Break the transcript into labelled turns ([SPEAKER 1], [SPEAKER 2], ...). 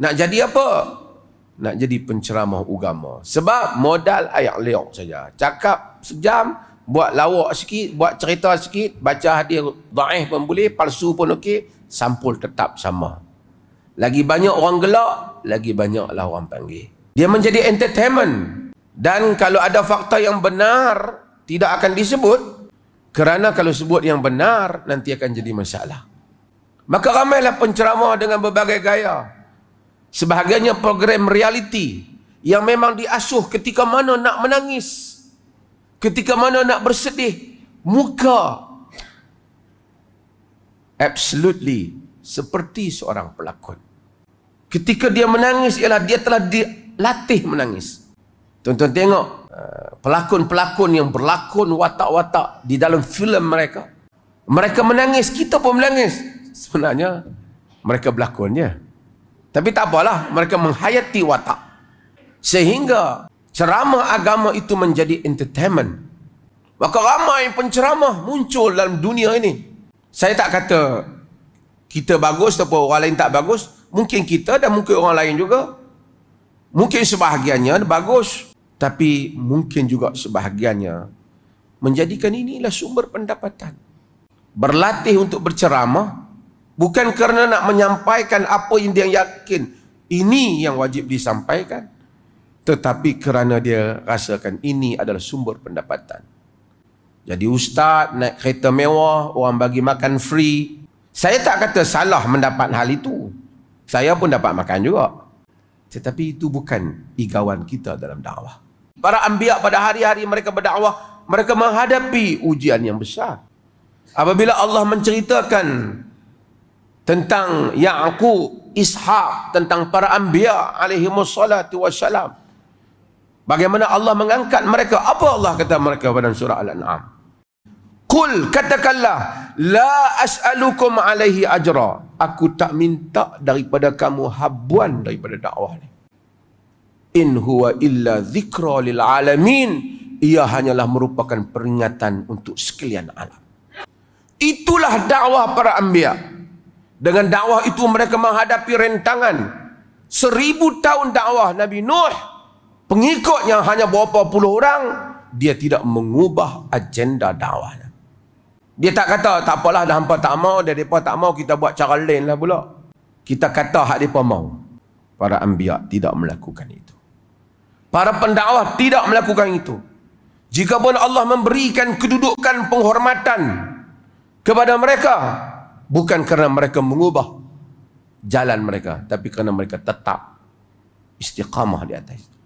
[SPEAKER 1] Nak jadi apa? Nak jadi penceramah agama. Sebab modal ayat liok saja. Cakap sejam, buat lawak sikit, buat cerita sikit, baca hadis dhaif pun boleh, palsu pun okey, sampul tetap sama. Lagi banyak orang gelak, lagi banyaklah orang panggil. Dia menjadi entertainment. Dan kalau ada fakta yang benar, tidak akan disebut. Kerana kalau sebut yang benar, nanti akan jadi masalah. Maka ramailah penceramah dengan berbagai gaya. Sebahagiannya program reality yang memang diasuh ketika mana nak menangis, ketika mana nak bersedih, muka absolutely seperti seorang pelakon. Ketika dia menangis ialah dia telah dilatih menangis. Tuan-tuan tengok pelakon-pelakon yang berlakon watak-watak di dalam filem mereka. Mereka menangis, kita pun menangis. Sebenarnya mereka berlakonnya. Tapi tak apalah, mereka menghayati watak. Sehingga ceramah agama itu menjadi entertainment. Maka ramai penceramah muncul dalam dunia ini. Saya tak kata kita bagus ataupun orang lain tak bagus. Mungkin kita dan mungkin orang lain juga. Mungkin sebahagiannya bagus. Tapi mungkin juga sebahagiannya menjadikan inilah sumber pendapatan. Berlatih untuk berceramah bukan kerana nak menyampaikan apa yang dia yakin ini yang wajib disampaikan, tetapi kerana dia rasakan ini adalah sumber pendapatan. Jadi ustaz naik kereta mewah, orang bagi makan free. Saya tak kata salah mendapat hal itu. Saya pun dapat makan juga. Tetapi itu bukan igawan kita dalam dakwah. Para anbiya pada hari-hari mereka berdakwah, mereka menghadapi ujian yang besar. Apabila Allah menceritakan tentang Ya'qub, Ishaq, tentang para anbiya alaihimussalatu wassalam, bagaimana Allah mengangkat mereka, apa Allah kata mereka pada surah Al-An'am? Qul, katakanlah, la as'alukum alaihi ajra, aku tak minta daripada kamu habuan daripada dakwah ni. In huwa illa dzikra lil alamin, ia hanyalah merupakan peringatan untuk sekalian alam. Itulah dakwah para anbiya. Dengan dakwah itu mereka menghadapi rentangan 1000 tahun dakwah Nabi Nuh. Pengikutnya hanya berapa puluh orang. Dia tidak mengubah agenda dakwahnya. Dia tak kata tak apalah dah hampa tak mau, dah depa tak mau, kita buat cara lain lah pula. Kita kata hak depa mau. Para anbiya tidak melakukan itu. Para pendakwah tidak melakukan itu. Jikapun Allah memberikan kedudukan penghormatan kepada mereka, bukan kerana mereka mengubah jalan mereka, tapi kerana mereka tetap istiqamah di atas itu.